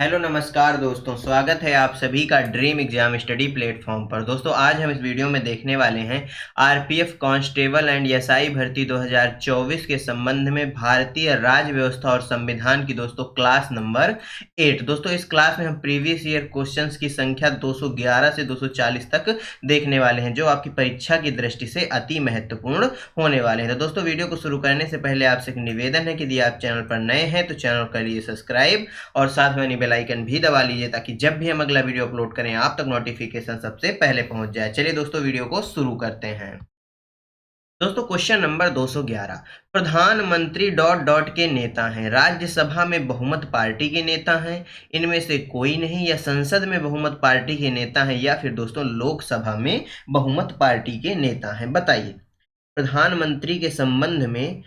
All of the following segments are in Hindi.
हेलो नमस्कार दोस्तों, स्वागत है आप सभी का ड्रीम एग्जाम स्टडी प्लेटफॉर्म पर। दोस्तों आज हम इस वीडियो में देखने वाले हैं आरपीएफ कांस्टेबल एंड एसआई भर्ती 2024 के संबंध में भारतीय राज्य व्यवस्था और संविधान की दोस्तों क्लास नंबर 8। दोस्तों इस क्लास में हम प्रीवियस ईयर क्वेश्चंस की संख्या 211 से 240 तक देखने वाले हैं, जो आपकी परीक्षा की दृष्टि से अति महत्वपूर्ण होने वाले हैं। तो दोस्तों वीडियो को शुरू करने से पहले आपसे एक निवेदन है कि यदि आप चैनल पर नए हैं तो चैनल कर लीजिए सब्सक्राइब और साथ में बेल आइकन भी दबा लीजिए, ताकि जब भी हम अगला वीडियो अपलोड करें आप तक नोटिफिकेशन सबसे पहले पहुंच जाए। चलिए दोस्तों वीडियो को शुरू करते हैं। दोस्तों क्वेश्चन नंबर 211, प्रधानमंत्री डॉट डॉट के नेता हैं, राज्यसभा में बहुमत पार्टी के नेता हैं, इनमें से कोई नहीं, या संसद में बहुमत पार्टी के नेता हैं, या फिर दोस्तों लोकसभा में बहुमत पार्टी के नेता हैं। बताइए प्रधानमंत्री के संबंध में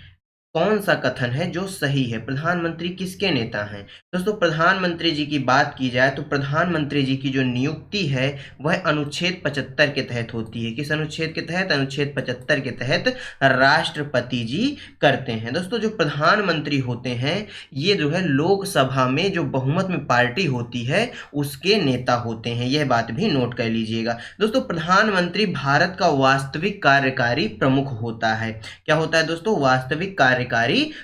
कौन सा कथन है जो सही है, प्रधानमंत्री किसके नेता हैं। दोस्तों प्रधानमंत्री जी की बात की जाए तो प्रधानमंत्री जी की जो नियुक्ति है वह अनुच्छेद 75 के तहत होती है। किस अनुच्छेद के तहत? अनुच्छेद 75 के तहत राष्ट्रपति जी करते हैं। दोस्तों जो प्रधानमंत्री होते हैं ये जो है लोकसभा में जो बहुमत में पार्टी होती है उसके नेता होते हैं, यह बात भी नोट कर लीजिएगा। दोस्तों प्रधानमंत्री भारत का वास्तविक कार्यकारी प्रमुख होता है। क्या होता है दोस्तों? वास्तविक कार्यकारी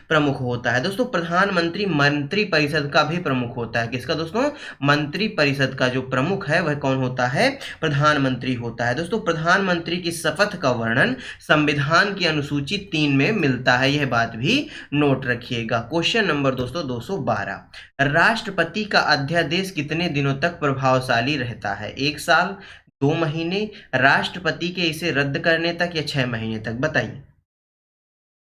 प्रमुख होता है। दोस्तों प्रधानमंत्री मंत्री परिषद का भी प्रमुख होता है। किसका दोस्तों? मंत्री परिषद का जो प्रमुख है वह कौन होता है? प्रधानमंत्री होता है। दोस्तों प्रधानमंत्री की शपथ का वर्णन संविधान की अनुसूची 3 में मिलता है, यह बात भी नोट रखिएगा। क्वेश्चन नंबर दोस्तों 212, राष्ट्रपति का अध्यादेश कितने दिनों तक प्रभावशाली रहता है? 1 साल, 2 महीने, राष्ट्रपति के इसे रद्द करने तक, या 6 महीने तक? बताइए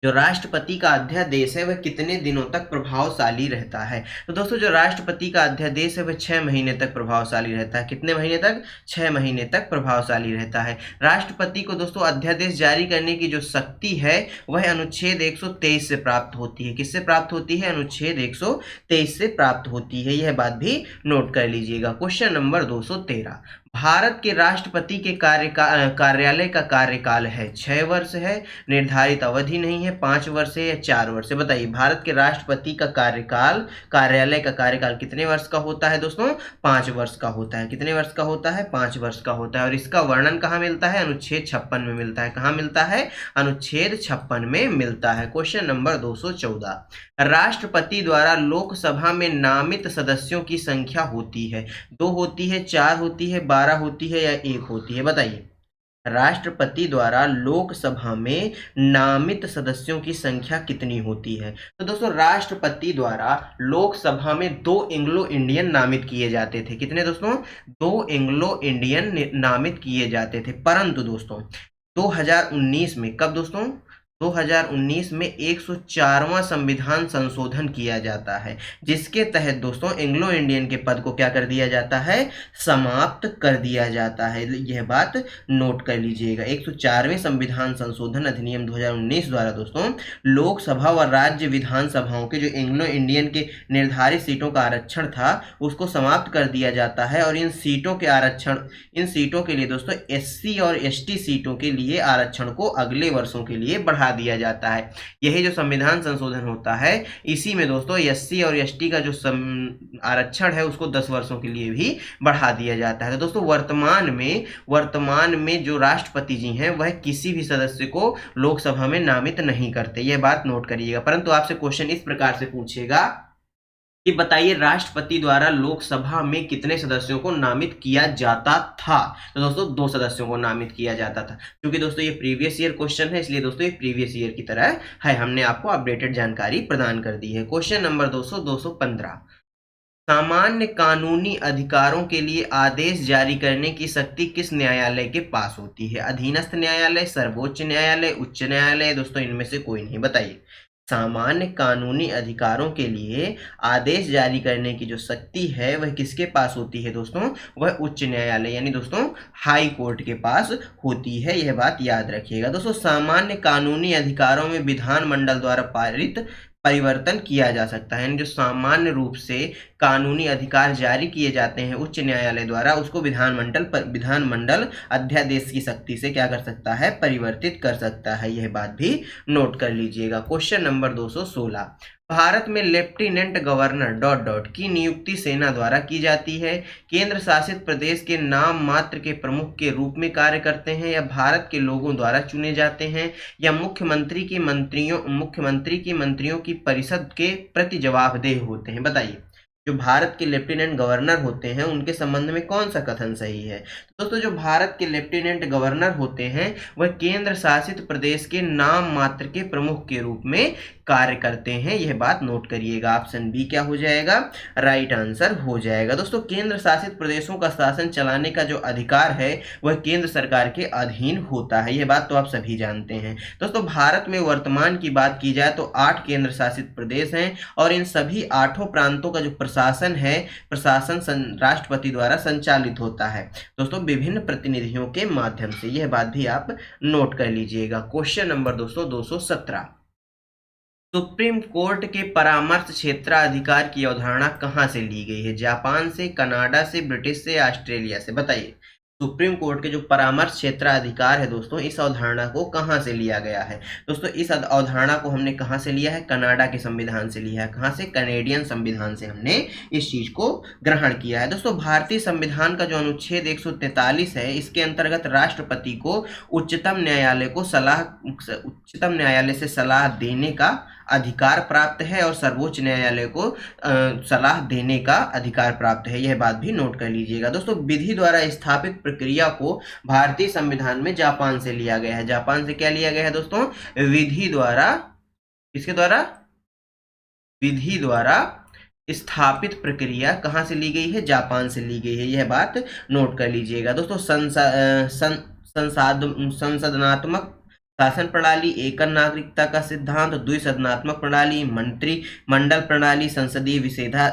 जो राष्ट्रपति का अध्यादेश है वह कितने दिनों तक प्रभावशाली रहता है? तो दोस्तों जो राष्ट्रपति का अध्यादेश है वह 6 महीने तक प्रभावशाली रहता है। कितने महीने तक? 6 महीने तक प्रभावशाली रहता है। राष्ट्रपति को दोस्तों अध्यादेश जारी करने की जो शक्ति है वह अनुच्छेद 123 से प्राप्त होती है। किससे प्राप्त होती है? अनुच्छेद 123 से प्राप्त होती है, यह बात भी नोट कर लीजिएगा। क्वेश्चन नंबर 213, भारत के राष्ट्रपति के कार्यालय का कार्यकाल है 6 वर्ष है, निर्धारित अवधि नहीं है, 5 वर्ष है, या 4 वर्ष है? बताइए भारत के राष्ट्रपति का कार्यालय का कार्यकाल कितने वर्ष का होता है दोस्तों? 5 वर्ष का होता है। कितने वर्ष का होता है? 5 वर्ष का होता है। और इसका वर्णन कहाँ मिलता है? अनुच्छेद 56 में मिलता है। कहाँ मिलता है? अनुच्छेद 56 में मिलता है। क्वेश्चन नंबर 214, राष्ट्रपति द्वारा लोकसभा में नामित सदस्यों की संख्या होती है, 2 होती है, 4 होती है, 12 होती है, या 1 होती है? बताइए राष्ट्रपति द्वारा लोकसभा में नामित सदस्यों की संख्या कितनी होती है? तो दोस्तों राष्ट्रपति द्वारा लोकसभा में 2 एंग्लो इंडियन नामित किए जाते थे। कितने दोस्तों? 2 एंग्लो इंडियन नामित किए जाते थे। परंतु दोस्तों 2019 में, कब दोस्तों? 2019 में 104वां संविधान संशोधन किया जाता है, जिसके तहत दोस्तों एंग्लो इंडियन के पद को क्या कर दिया जाता है? समाप्त कर दिया जाता है। यह बात नोट कर लीजिएगा। 104वें संविधान संशोधन अधिनियम 2019 द्वारा दोस्तों लोकसभा व राज्य विधानसभाओं के जो एंग्लो इंडियन के निर्धारित सीटों का आरक्षण था उसको समाप्त कर दिया जाता है, और इन सीटों के लिए दोस्तों एससी और एसटी सीटों के लिए आरक्षण को अगले वर्षों के लिए बढ़ा दिया जाता है। यही जो संविधान संशोधन होता है इसी में दोस्तों एससी और एसटी का जो आरक्षण है उसको 10 वर्षों के लिए भी बढ़ा दिया जाता है। तो दोस्तों वर्तमान में जो राष्ट्रपति जी हैं वह किसी भी सदस्य को लोकसभा में नामित नहीं करते, यह बात नोट करिएगा। परंतु आपसे क्वेश्चन इस प्रकार से पूछेगा कि बताइए राष्ट्रपति द्वारा लोकसभा में कितने सदस्यों को नामित किया जाता था? तो दोस्तों 2 सदस्यों को नामित किया जाता था। क्योंकि दोस्तों ये प्रीवियस ईयर क्वेश्चन है इसलिए दोस्तों ये प्रीवियस ईयर की तरह है, हमने आपको अपडेटेड जानकारी प्रदान कर दी है। क्वेश्चन नंबर 215, सामान्य कानूनी अधिकारों के लिए आदेश जारी करने की शक्ति किस न्यायालय के पास होती है? अधीनस्थ न्यायालय, सर्वोच्च न्यायालय, उच्च न्यायालय? दोस्तों इनमें से कोई नहीं। बताइए सामान्य कानूनी अधिकारों के लिए आदेश जारी करने की जो शक्ति है वह किसके पास होती है दोस्तों? वह उच्च न्यायालय यानी दोस्तों हाई कोर्ट के पास होती है, यह बात याद रखिएगा। दोस्तों सामान्य कानूनी अधिकारों में विधानमंडल द्वारा पारित परिवर्तन किया जा सकता है, यानी जो सामान्य रूप से कानूनी अधिकार जारी किए जाते हैं उच्च न्यायालय द्वारा उसको विधानमंडल अध्यादेश की शक्ति से क्या कर सकता है? परिवर्तित कर सकता है, यह बात भी नोट कर लीजिएगा। क्वेश्चन नंबर 216, भारत में लेफ्टिनेंट गवर्नर डॉट डॉट की नियुक्ति सेना द्वारा की जाती है। केंद्र शासित प्रदेश के नाम मात्र के प्रमुख के रूप में कार्य करते हैं या भारत के लोगों द्वारा चुने जाते हैं या मुख्यमंत्री की मंत्रियों की परिषद के प्रति जवाबदेह होते हैं। बताइए, जो भारत के लेफ्टिनेंट गवर्नर होते हैं उनके संबंध में कौन सा कथन सही है? तो दोस्तों, जो भारत के लेफ्टिनेंट गवर्नर होते हैं वह केंद्र शासित प्रदेश के नाम मात्र के प्रमुख के रूप में कार्य करते हैं। यह बात नोट करिएगा। ऑप्शन बी क्या हो जाएगा? राइट आंसर हो जाएगा। दोस्तों, केंद्र शासित प्रदेशों का शासन चलाने का जो अधिकार है वह केंद्र सरकार के अधीन होता है। यह बात तो आप सभी जानते हैं। दोस्तों, भारत में वर्तमान की बात की जाए तो 8 केंद्र शासित प्रदेश हैं और इन सभी 8 प्रांतों का जो प्रशासन है, राष्ट्रपति द्वारा संचालित होता है। दोस्तों, विभिन्न प्रतिनिधियों के माध्यम से। यह बात भी आप नोट कर लीजिएगा। क्वेश्चन नंबर दोस्तों 217, सुप्रीम कोर्ट के परामर्श क्षेत्राधिकार की अवधारणा कहां से ली गई है? जापान से, कनाडा से, ब्रिटिश से, ऑस्ट्रेलिया से? बताइए, सुप्रीम कोर्ट के जो परामर्श क्षेत्राधिकार है दोस्तों, इस अवधारणा को कहां से लिया गया है? दोस्तों, इस अवधारणा को हमने कहां से लिया है? कनाडा के संविधान से लिया है। कहां से? कैनेडियन संविधान से हमने इस चीज को ग्रहण किया है। दोस्तों, भारतीय संविधान का जो अनुच्छेद 143 है, इसके अंतर्गत राष्ट्रपति को उच्चतम न्यायालय से सलाह देने का अधिकार प्राप्त है और सर्वोच्च न्यायालय को सलाह देने का अधिकार प्राप्त है। यह बात भी नोट कर लीजिएगा। दोस्तों, विधि द्वारा स्थापित प्रक्रिया को भारतीय संविधान में जापान से लिया गया है। जापान से क्या लिया गया है दोस्तों? विधि द्वारा। किसके द्वारा? विधि द्वारा स्थापित प्रक्रिया कहां से ली गई है? जापान से ली गई है। यह बात नोट कर लीजिएगा। दोस्तों, संसदनात्मक शासन प्रणाली, एकल नागरिकता का सिद्धांत, द्विसदनात्मक प्रणाली, मंत्रिमंडल प्रणाली, संसदीय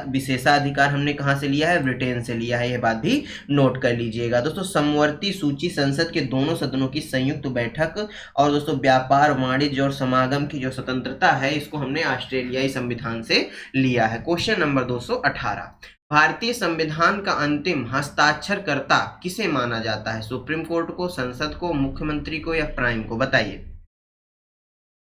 विशेषाधिकार हमने कहां से लिया है? ब्रिटेन से लिया है। यह बात भी नोट कर लीजिएगा। दोस्तों, समवर्ती सूची संसद के दोनों सदनों की संयुक्त बैठक और दोस्तों व्यापार, वाणिज्य और समागम की जो स्वतंत्रता है, इसको हमने ऑस्ट्रेलियाई संविधान से लिया है। क्वेश्चन नंबर 218, भारतीय संविधान का अंतिम हस्ताक्षरकर्ता किसे माना जाता है? सुप्रीम कोर्ट को, संसद को, मुख्यमंत्री को या प्राइम को? बताइए,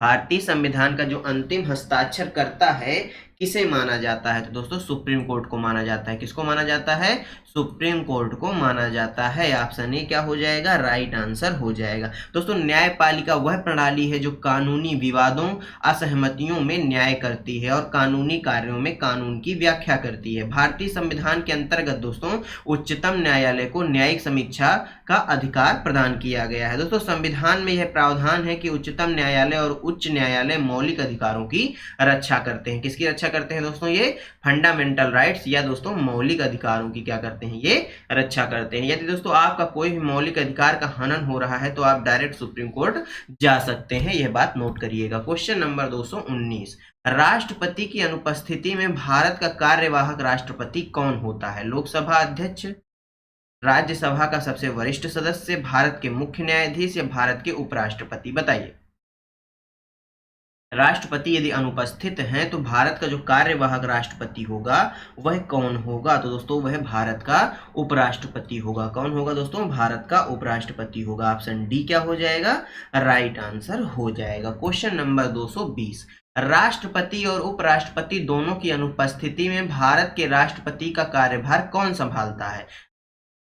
भारतीय संविधान का जो अंतिम हस्ताक्षरकर्ता है किसे माना जाता है? तो दोस्तों, सुप्रीम कोर्ट को माना जाता है। किसको माना जाता है? सुप्रीम कोर्ट को माना जाता है। ऑप्शन ए क्या हो जाएगा? राइट आंसर हो जाएगा। दोस्तों, न्यायपालिका वह प्रणाली है जो कानूनी विवादों, असहमतियों में न्याय करती है और कानूनी कार्यों में कानून की व्याख्या करती है। भारतीय संविधान के अंतर्गत दोस्तों उच्चतम न्यायालय को न्यायिक समीक्षा का अधिकार प्रदान किया गया है। दोस्तों, संविधान में यह प्रावधान है कि उच्चतम न्यायालय और उच्च न्यायालय मौलिक अधिकारों की रक्षा करते हैं। किसकी रक्षा करते हैं दोस्तों? ये फंडामेंटल राइट्स या दोस्तों मौलिक अधिकारों की क्या करते हैं? ये रक्षा करते हैं। यदि दोस्तों आपका कोई भी मौलिक अधिकार का हनन हो रहा है तो आप डायरेक्ट सुप्रीम कोर्ट जा सकते हैं। यह बात नोट करिएगा। क्वेश्चन नंबर 219, राष्ट्रपति की अनुपस्थिति में भारत का कार्यवाहक राष्ट्रपति कौन होता है? लोकसभा अध्यक्ष, राज्यसभा का सबसे वरिष्ठ सदस्य, भारत के मुख्य न्यायाधीश या भारत के उपराष्ट्रपति? बताइए, राष्ट्रपति यदि अनुपस्थित हैं तो भारत का जो कार्यवाहक राष्ट्रपति होगा वह कौन होगा? तो दोस्तों वह भारत का उपराष्ट्रपति होगा। कौन होगा दोस्तों? भारत का उपराष्ट्रपति होगा। ऑप्शन डी क्या हो जाएगा? राइट आंसर हो जाएगा। क्वेश्चन नंबर 220, राष्ट्रपति और उपराष्ट्रपति दोनों की अनुपस्थिति में भारत के राष्ट्रपति का कार्यभार कौन संभालता है?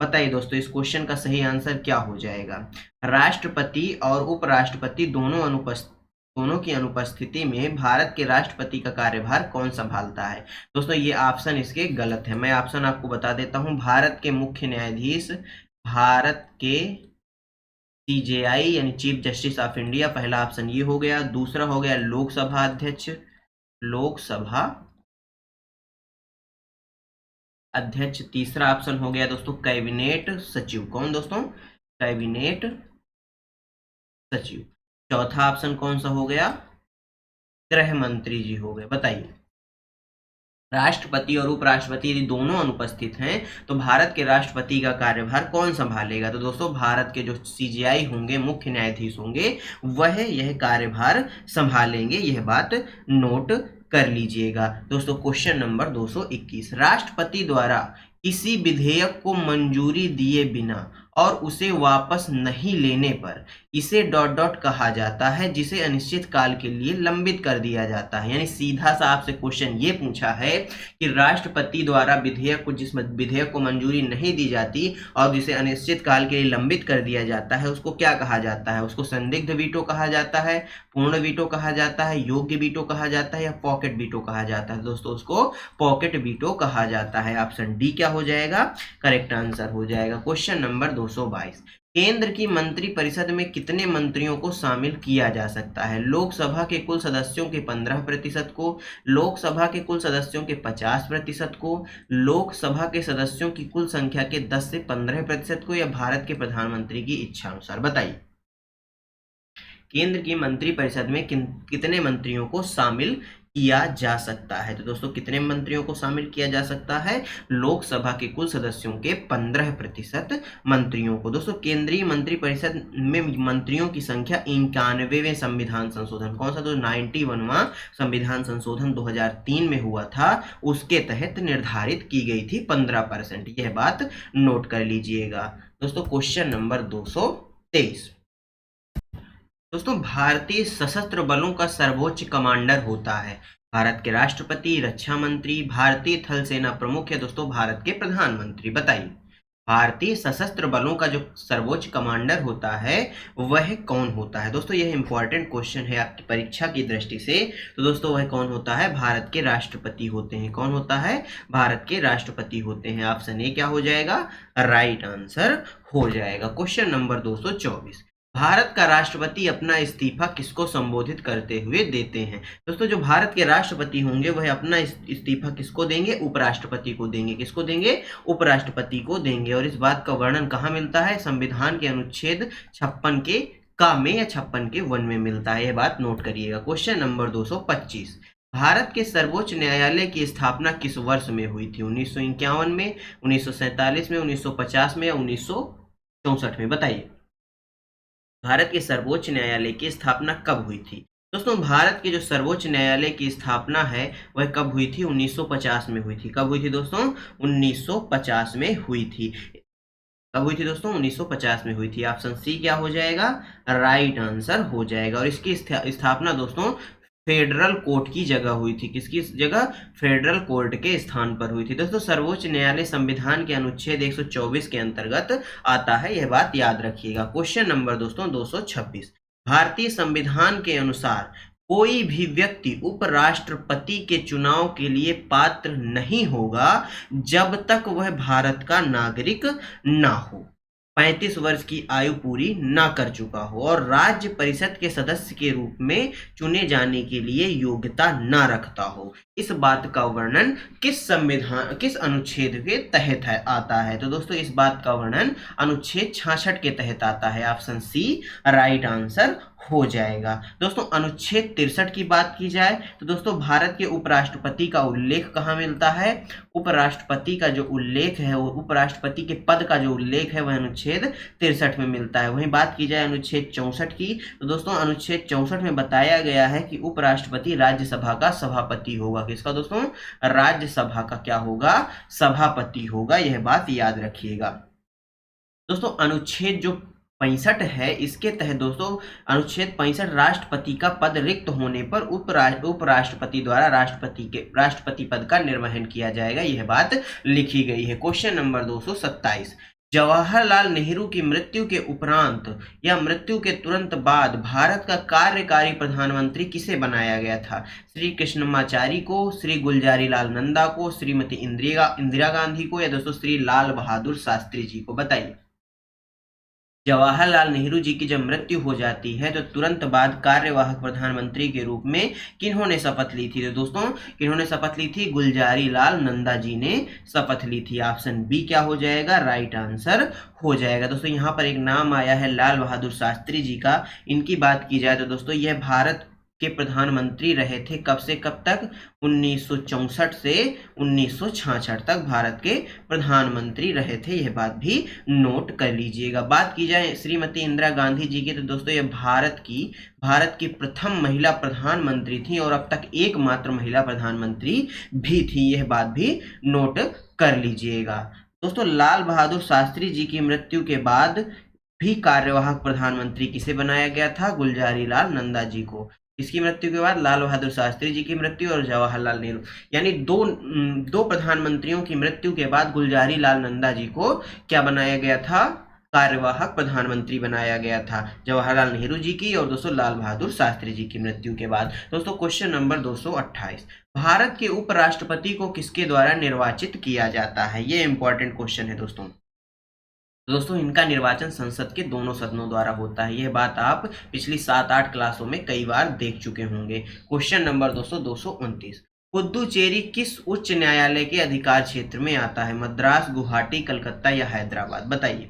बताइए दोस्तों, इस क्वेश्चन का सही आंसर क्या हो जाएगा? राष्ट्रपति और उपराष्ट्रपति दोनों की अनुपस्थिति में भारत के राष्ट्रपति का कार्यभार कौन संभालता है? दोस्तों, ये ऑप्शन इसके गलत है। मैं ऑप्शन आपको बता देता हूं। भारत के मुख्य न्यायाधीश, भारत के सीजेआई यानी चीफ जस्टिस ऑफ इंडिया, पहला ऑप्शन ये हो गया। दूसरा हो गया लोकसभा अध्यक्ष, लोकसभा अध्यक्ष। तीसरा ऑप्शन हो गया दोस्तों कैबिनेट सचिव। कौन दोस्तों? कैबिनेट सचिव। चौथा ऑप्शन कौन सा हो गया? गृह मंत्री जी हो गए। बताइए, राष्ट्रपति और उपराष्ट्रपति यदि दोनों अनुपस्थित हैं तो भारत के राष्ट्रपति का कार्यभार कौन संभालेगा? तो दोस्तों भारत के जो सीजेआई होंगे, मुख्य न्यायाधीश होंगे, वह यह कार्यभार संभालेंगे। यह बात नोट कर लीजिएगा। दोस्तों, क्वेश्चन नंबर 221, राष्ट्रपति द्वारा किसी विधेयक को मंजूरी दिए बिना और उसे वापस नहीं लेने पर इसे डॉट डॉट कहा जाता है, जिसे अनिश्चित काल के लिए लंबित कर दिया जाता है। यानी सीधा सा आपसे क्वेश्चन ये पूछा है कि राष्ट्रपति द्वारा विधेयक को, जिस विधेयक को मंजूरी नहीं दी जाती और जिसे अनिश्चित काल के लिए लंबित कर दिया जाता है, उसको क्या कहा जाता है? उसको संदिग्ध वीटो कहा जाता है, पूर्ण वीटो कहा जाता है, योग्य वीटो कहा जाता है या पॉकेट वीटो कहा जाता है? दोस्तों उसको पॉकेट वीटो कहा जाता है। ऑप्शन डी क्या हो जाएगा? करेक्ट आंसर हो जाएगा। क्वेश्चन नंबर 222, केंद्र की मंत्रिपरिषद में कितने मंत्रियों को शामिल किया जा सकता है? लोकसभा के कुल सदस्यों के 15% को, लोकसभा के कुल सदस्यों के 50% को, लोकसभा के सदस्यों की कुल संख्या के 10 से 15% को, या भारत के प्रधानमंत्री की इच्छा अनुसार? बताइए, केंद्र की मंत्रिपरिषद में कितने मंत्रियों को शामिल किया जा सकता है? तो दोस्तों कितने मंत्रियों को शामिल किया जा सकता है? लोकसभा के कुल सदस्यों के 15% मंत्रियों को। दोस्तों केंद्रीय मंत्रिपरिषद में मंत्रियों की संख्या 91वें संविधान संशोधन, कौन सा? तो 91वां संविधान संशोधन 2003 में हुआ था, उसके तहत निर्धारित की गई थी 15%। यह बात नोट कर लीजिएगा। दोस्तों क्वेश्चन नंबर 223, दोस्तों भारतीय सशस्त्र बलों का सर्वोच्च कमांडर होता है भारत के राष्ट्रपति, रक्षा मंत्री, भारतीय थल सेना प्रमुख या दोस्तों भारत के प्रधानमंत्री? बताइए, भारतीय सशस्त्र बलों का जो सर्वोच्च कमांडर होता है वह कौन होता है? दोस्तों यह इंपॉर्टेंट क्वेश्चन है आपकी परीक्षा की दृष्टि से। तो दोस्तों वह कौन होता है? भारत के राष्ट्रपति होते हैं। कौन होता है? भारत के राष्ट्रपति होते हैं। ऑप्शन ए क्या हो जाएगा? राइट आंसर हो जाएगा। क्वेश्चन नंबर 224, भारत का राष्ट्रपति अपना इस्तीफा किसको संबोधित करते हुए देते हैं? दोस्तों जो भारत के राष्ट्रपति होंगे वह अपना इस्तीफा किसको देंगे? उपराष्ट्रपति को देंगे। किसको देंगे? उपराष्ट्रपति को देंगे। और इस बात का वर्णन कहाँ मिलता है? संविधान के अनुच्छेद 56 के का में या 56 के 1 में मिलता है। यह बात नोट करिएगा। क्वेश्चन नंबर 225, भारत के सर्वोच्च न्यायालय की स्थापना किस वर्ष में हुई थी? 1951 में, 1947 में, 1950 में या 1964 में? बताइए, भारत के सर्वोच्च न्यायालय की स्थापना कब हुई थी? दोस्तों भारत के जो सर्वोच्च न्यायालय की स्थापना है वह कब हुई थी? 1950 में हुई थी। कब हुई थी दोस्तों? 1950 में हुई थी। कब हुई थी दोस्तों? 1950 में हुई थी। ऑप्शन सी क्या हो जाएगा? राइट आंसर हो जाएगा। और इसकी स्थापना दोस्तों फेडरल कोर्ट की जगह हुई थी। किसकी जगह? फेडरल कोर्ट के स्थान पर हुई थी। दोस्तों सर्वोच्च न्यायालय संविधान के अनुच्छेद 124 के अंतर्गत आता है, यह बात याद रखिएगा। क्वेश्चन नंबर दोस्तों 226, भारतीय संविधान के अनुसार कोई भी व्यक्ति उपराष्ट्रपति के चुनाव के लिए पात्र नहीं होगा जब तक वह भारत का नागरिक ना हो, 35 वर्ष की आयु पूरी ना कर चुका हो और राज्य परिषद के सदस्य के रूप में चुने जाने के लिए योग्यता ना रखता हो। इस बात का वर्णन किस अनुच्छेद के तहत आता है? तो दोस्तों इस बात का वर्णन अनुच्छेद 66 के तहत आता है। ऑप्शन सी राइट आंसर हो जाएगा। दोस्तों अनुच्छेद 63 की बात की जाए तो दोस्तों भारत के उपराष्ट्रपति का उल्लेख कहाँ मिलता है? उपराष्ट्रपति का जो उल्लेख है, वो उपराष्ट्रपति के पद का जो उल्लेख है वह अनुच्छेद 63 में मिलता है। वहीं बात की जाए अनुच्छेद 64 की तो दोस्तों अनुच्छेद 64 में बताया गया है कि उपराष्ट्रपति राज्यसभा का सभापति होगा। किसका दोस्तों? राज्यसभा का क्या होगा? सभापति होगा। यह बात याद रखिएगा। दोस्तों अनुच्छेद जो 65 है, इसके तहत दोस्तों अनुच्छेद 65 राष्ट्रपति का पद रिक्त होने पर उपराष्ट्रपति द्वारा राष्ट्रपति पद का निर्वहन किया जाएगा। यह बात लिखी गई है। क्वेश्चन नंबर 227, जवाहरलाल नेहरू की मृत्यु के उपरांत या मृत्यु के तुरंत बाद भारत का कार्यकारी प्रधानमंत्री किसे बनाया गया था? श्री कृष्णमाचारी को, श्री गुलजारी लाल नंदा को, श्रीमती इंदिरा गांधी को या दोस्तों श्री लाल बहादुर शास्त्री जी को? बताइए, जवाहरलाल नेहरू जी की जब मृत्यु हो जाती है तो तुरंत बाद कार्यवाहक प्रधानमंत्री के रूप में किन्होंने शपथ ली थी? तो दोस्तों किन्होंने शपथ ली थी? गुलजारी लाल नंदा जी ने शपथ ली थी। ऑप्शन बी क्या हो जाएगा? राइट आंसर हो जाएगा। दोस्तों यहाँ पर एक नाम आया है लाल बहादुर शास्त्री जी का। इनकी बात की जाए तो दोस्तों यह भारत के प्रधानमंत्री रहे थे कब से कब तक? 1964 से 1966 तक भारत के प्रधानमंत्री रहे थे। यह बात भी नोट कर लीजिएगा। बात की जाए श्रीमती इंदिरा गांधी जी की तो दोस्तों यह भारत की प्रथम महिला प्रधानमंत्री थी और अब तक एकमात्र महिला प्रधानमंत्री भी थी। यह बात भी नोट कर लीजिएगा। दोस्तों लाल बहादुर शास्त्री जी की मृत्यु के बाद भी कार्यवाहक प्रधानमंत्री किसे बनाया गया था? गुलजारी लाल नंदा जी को। इसकी मृत्यु के बाद लाल बहादुर शास्त्री जी की मृत्यु और जवाहरलाल नेहरू, यानी दो प्रधानमंत्रियों की मृत्यु के बाद गुलजारी लाल नंदा जी को क्या बनाया गया था? कार्यवाहक प्रधानमंत्री बनाया गया था, जवाहरलाल नेहरू जी की और दोस्तों लाल बहादुर शास्त्री जी की मृत्यु के बाद। दोस्तों क्वेश्चन नंबर 228, भारत के उपराष्ट्रपति को किसके द्वारा निर्वाचित किया जाता है? ये इंपॉर्टेंट क्वेश्चन है दोस्तों। दोस्तों इनका निर्वाचन संसद के दोनों सदनों द्वारा होता है। यह बात आप पिछली 7-8 क्लासों में कई बार देख चुके होंगे। क्वेश्चन नंबर 229, पुद्दुचेरी किस उच्च न्यायालय के अधिकार क्षेत्र में आता है? मद्रास, गुवाहाटी, कलकत्ता या हैदराबाद? बताइए।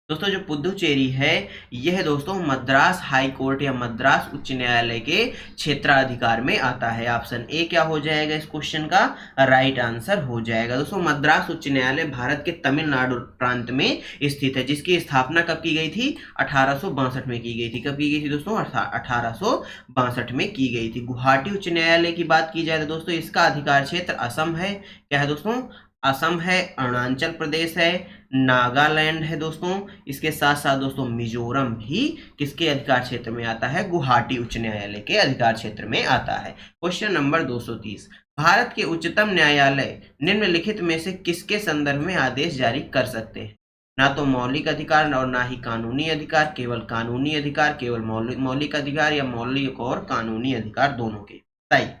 दोस्तों जो पुद्दुचेरी है यह दोस्तों मद्रास हाई कोर्ट या मद्रास उच्च न्यायालय के क्षेत्राधिकार में आता है। ऑप्शन ए क्या हो जाएगा इस क्वेश्चन का? राइट आंसर हो जाएगा। दोस्तों मद्रास उच्च न्यायालय भारत के तमिलनाडु प्रांत में स्थित है, जिसकी स्थापना कब की गई थी? 1862 में की गई थी। कब की गई थी दोस्तों? 1862 में की गई थी। गुवाहाटी उच्च न्यायालय की बात की जाए तो दोस्तों इसका अधिकार क्षेत्र असम है। क्या है दोस्तों? असम है, अरुणाचल प्रदेश है, नागालैंड है दोस्तों। इसके साथ साथ दोस्तों मिजोरम भी किसके अधिकार क्षेत्र में आता है? गुवाहाटी उच्च न्यायालय के अधिकार क्षेत्र में आता है। क्वेश्चन नंबर 230, भारत के उच्चतम न्यायालय निम्नलिखित में से किसके संदर्भ में आदेश जारी कर सकते हैं? ना तो मौलिक अधिकार और ना ही कानूनी अधिकार, केवल कानूनी अधिकार, केवल मौलिक अधिकार या मौलिक और कानूनी अधिकार दोनों के। बताइए।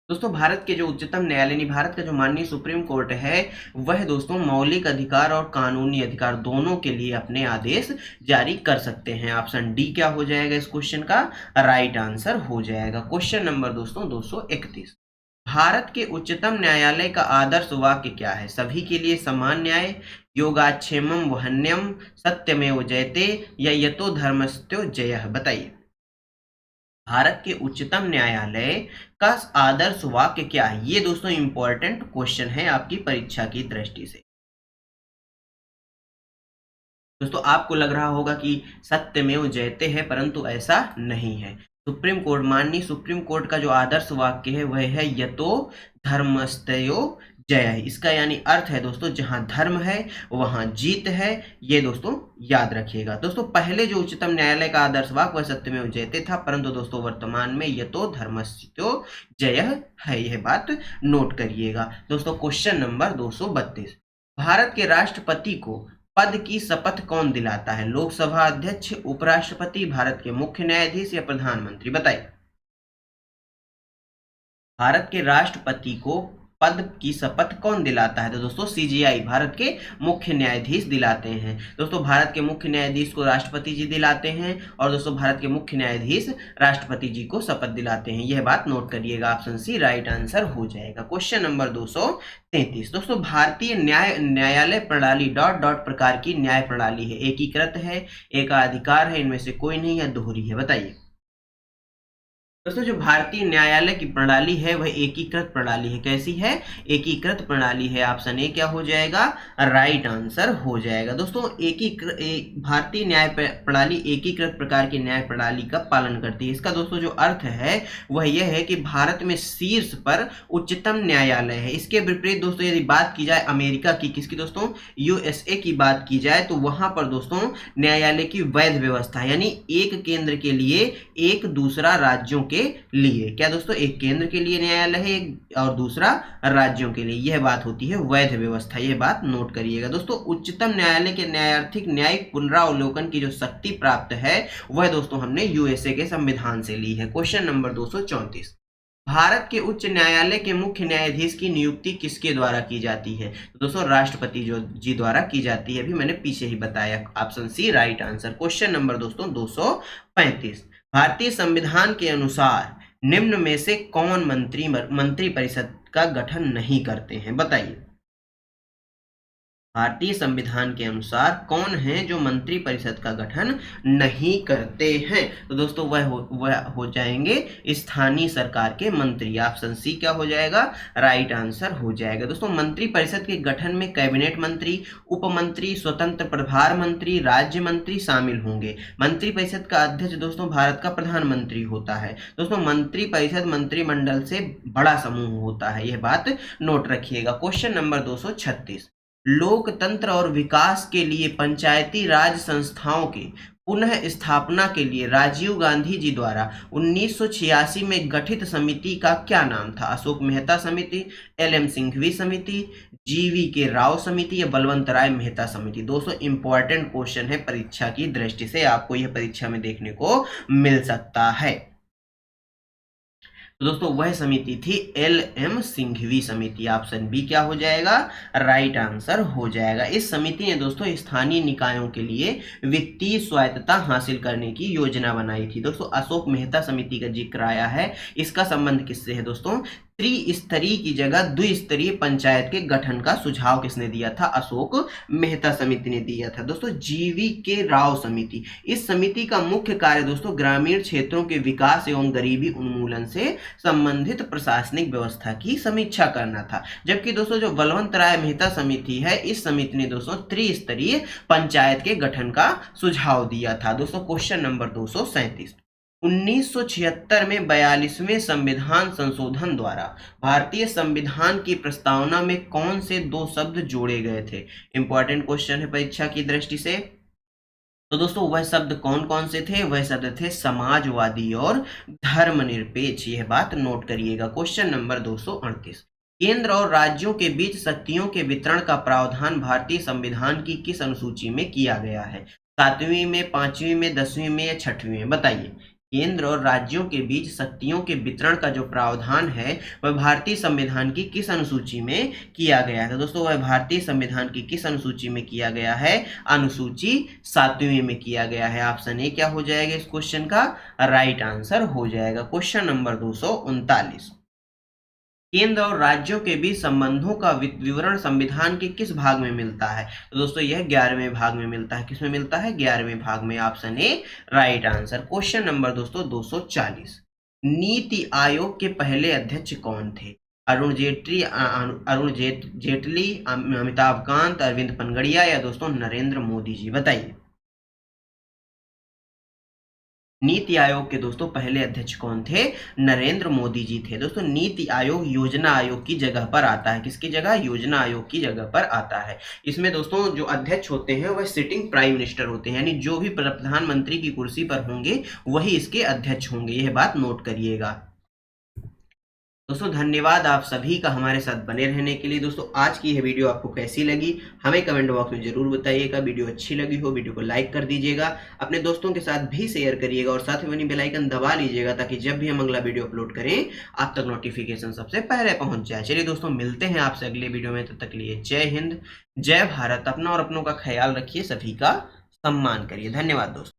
दोस्तों भारत के जो उच्चतम न्यायालय यानी भारत का जो माननीय सुप्रीम कोर्ट है वह दोस्तों मौलिक अधिकार और कानूनी अधिकार दोनों के लिए अपने आदेश जारी कर सकते हैं। ऑप्शन डी क्या हो जाएगा इस क्वेश्चन का? राइट आंसर हो जाएगा। क्वेश्चन नंबर दोस्तों 231, भारत के उच्चतम न्यायालय का आदर्श वाक्य क्या है? सभी के लिए समान न्याय, योगाक्षेमम वहन्यम, सत्यमेव जयते या यतो धर्मस्यो जयः? बताइए। भारत के उच्चतम न्यायालय का आदर्श वाक्य क्या है? ये दोस्तों इंपॉर्टेंट क्वेश्चन है आपकी परीक्षा की दृष्टि से। दोस्तों आपको लग रहा होगा कि सत्यमेव जयते है, परंतु ऐसा नहीं है। सुप्रीम कोर्ट माननीय सुप्रीम कोर्ट का जो आदर्श वाक्य है वह है यतो धर्मस्तयो जय है। इसका यानी अर्थ है दोस्तों जहां धर्म है वहां जीत है। ये दोस्तों याद रखिएगा। दोस्तों पहले जो उच्चतम न्यायालय का आदर्श वाक्य वह सत्यमेव जयते था, परंतु दोस्तों वर्तमान में यतो धर्मस्यो जय है। यह बात नोट करिएगा। दोस्तों क्वेश्चन नंबर 232, भारत के राष्ट्रपति को पद की शपथ कौन दिलाता है? लोकसभा अध्यक्ष, उपराष्ट्रपति, भारत के मुख्य न्यायाधीश या प्रधानमंत्री? बताइए। भारत के राष्ट्रपति को पद की शपथ कौन दिलाता है? तो दोस्तों सीजीआई भारत के मुख्य न्यायाधीश दिलाते हैं। दोस्तों भारत के मुख्य न्यायाधीश को राष्ट्रपति जी दिलाते हैं और दोस्तों भारत के मुख्य न्यायाधीश राष्ट्रपति जी को शपथ दिलाते हैं। यह बात नोट करिएगा। ऑप्शन सी राइट आंसर हो जाएगा। क्वेश्चन नंबर 233, दोस्तों भारतीय न्यायालय प्रणाली डॉट डॉट प्रकार की न्याय प्रणाली है? एकीकृत है, एकाधिकार है, इनमें से कोई नहीं है, दोहरी है? बताइए। दोस्तों जो भारतीय न्यायालय की प्रणाली है वह एकीकृत प्रणाली है। कैसी है? एकीकृत प्रणाली है। ऑप्शन ए क्या हो जाएगा? राइट आंसर हो जाएगा। दोस्तों भारतीय न्याय प्रणाली एकीकृत प्रकार की न्याय प्रणाली का पालन करती है। इसका दोस्तों जो अर्थ है वह यह है कि भारत में शीर्ष पर उच्चतम न्यायालय है। इसके विपरीत दोस्तों यदि बात की जाए अमेरिका की, किसकी दोस्तों? यूएसए की बात की जाए तो वहां पर दोस्तों न्यायालय की वैध व्यवस्था है, यानी एक केंद्र के लिए एक, दूसरा राज्यों के लिए। क्या दोस्तों? एक केंद्र के लिए न्यायालय है और दूसरा राज्यों के लिए। यह बात होती है वैध व्यवस्था। यह बात नोट करिएगा। दोस्तों उच्चतम न्यायालय के न्यायार्थिक न्यायिक पुनरावलोकन की जो शक्ति प्राप्त है वह दोस्तों हमने यूएसए के संविधान से ली है। क्वेश्चन नंबर 234, भारत के उच्च न्यायालय के मुख्य न्यायाधीश की नियुक्ति किसके द्वारा की जाती है? तो दोस्तों राष्ट्रपति जी द्वारा की जाती है। अभी मैंने पीछे ही बताया। Option C right answer. Question number दोस्तों 235, भारतीय संविधान के अनुसार निम्न में से कौन मंत्री परिषद का गठन नहीं करते हैं? बताइए। भारतीय संविधान के अनुसार कौन है जो मंत्री परिषद का गठन नहीं करते हैं? तो दोस्तों वह हो जाएंगे स्थानीय सरकार के मंत्री। ऑप्शन सी क्या हो जाएगा? राइट आंसर हो जाएगा। दोस्तों मंत्री परिषद के गठन में कैबिनेट मंत्री, उप मंत्री, स्वतंत्र प्रभार मंत्री, राज्य मंत्री शामिल होंगे। मंत्री परिषद का अध्यक्ष दोस्तों भारत का प्रधानमंत्री होता है। दोस्तों मंत्री परिषद मंत्रिमंडल से बड़ा समूह होता है, यह बात नोट रखिएगा। क्वेश्चन नंबर 236, लोकतंत्र और विकास के लिए पंचायती राज संस्थाओं के पुनः स्थापना के लिए राजीव गांधी जी द्वारा 1986 में गठित समिति का क्या नाम था? अशोक मेहता समिति, एल.एम. सिंघवी समिति, जी.वी.के. राव समिति या बलवंत राय मेहता समिति? दोस्तों इंपॉर्टेंट क्वेश्चन है, परीक्षा की दृष्टि से आपको यह परीक्षा में देखने को मिल सकता है। तो दोस्तों वह समिति थी एल.एम. सिंघवी समिति। ऑप्शन बी क्या हो जाएगा? राइट आंसर हो जाएगा। इस समिति ने दोस्तों स्थानीय निकायों के लिए वित्तीय स्वायत्तता हासिल करने की योजना बनाई थी। दोस्तों अशोक मेहता समिति का जिक्र आया है, इसका संबंध किससे है दोस्तों? त्रिस्तरीय की जगह द्विस्तरीय पंचायत के गठन का सुझाव किसने दिया था? अशोक मेहता समिति ने दिया था। दोस्तों जी.वी.के. राव समिति, इस समिति का मुख्य कार्य दोस्तों ग्रामीण क्षेत्रों के विकास एवं गरीबी उन्मूलन से संबंधित प्रशासनिक व्यवस्था की समीक्षा करना था। जबकि दोस्तों जो बलवंत राय मेहता समिति है, इस समिति ने दोस्तों त्रिस्तरीय पंचायत के गठन का सुझाव दिया था। दोस्तों क्वेश्चन नंबर 237, 1976 में 42वें संविधान संशोधन द्वारा भारतीय संविधान की प्रस्तावना में कौन से दो शब्द जोड़े गए थे? इंपॉर्टेंट क्वेश्चन है परीक्षा की दृष्टि से। तो दोस्तों वह शब्द कौन कौन से थे? वह शब्द थे समाजवादी और धर्मनिरपेक्ष, यह बात नोट करिएगा। क्वेश्चन नंबर 238, केंद्र और राज्यों के बीच शक्तियों के वितरण का प्रावधान भारतीय संविधान की किस अनुसूची में किया गया है? 7वीं में, 5वीं में, 10वीं में या 6वीं में? बताइए। केंद्र और राज्यों के बीच शक्तियों के वितरण का जो प्रावधान है वह भारतीय संविधान की किस अनुसूची में किया गया है? तो दोस्तों वह भारतीय संविधान की किस अनुसूची में किया गया है? अनुसूची 7वीं में किया गया है। ऑप्शन ए क्या हो जाएगा इस क्वेश्चन का? राइट आंसर हो जाएगा। क्वेश्चन नंबर 239, केंद्र और राज्यों के बीच संबंधों का विवरण संविधान के किस भाग में मिलता है? तो दोस्तों यह 11वें भाग में मिलता है। किसमें मिलता है? 11वें भाग में। Option A right answer. Question number दोस्तों 240, नीति आयोग के पहले अध्यक्ष कौन थे? अरुण जेटली, अमिताभ कांत, अरविंद पनगड़िया या दोस्तों नरेंद्र मोदी जी? बताइए। नीति आयोग के दोस्तों पहले अध्यक्ष कौन थे? नरेंद्र मोदी जी थे। दोस्तों नीति आयोग योजना आयोग की जगह पर आता है। किसकी जगह? योजना आयोग की जगह पर आता है। इसमें दोस्तों जो अध्यक्ष होते हैं वह सिटिंग प्राइम मिनिस्टर होते हैं, यानी जो भी प्रधानमंत्री की कुर्सी पर होंगे वही इसके अध्यक्ष होंगे, यह बात नोट करिएगा। दोस्तों धन्यवाद आप सभी का हमारे साथ बने रहने के लिए। दोस्तों आज की यह वीडियो आपको कैसी लगी हमें कमेंट बॉक्स में जरूर बताइएगा। वीडियो अच्छी लगी हो वीडियो को लाइक कर दीजिएगा, अपने दोस्तों के साथ भी शेयर करिएगा और साथ ही बनी बेल आइकन दबा लीजिएगा ताकि जब भी हम अगला वीडियो अपलोड करें आप तक नोटिफिकेशन सबसे पहले पहुंच जाए। चलिए दोस्तों मिलते हैं आपसे अगले वीडियो में, तब तक के लिए जय हिंद, जय भारत। अपना और अपनों का ख्याल रखिए, सभी का सम्मान करिए। धन्यवाद दोस्तों।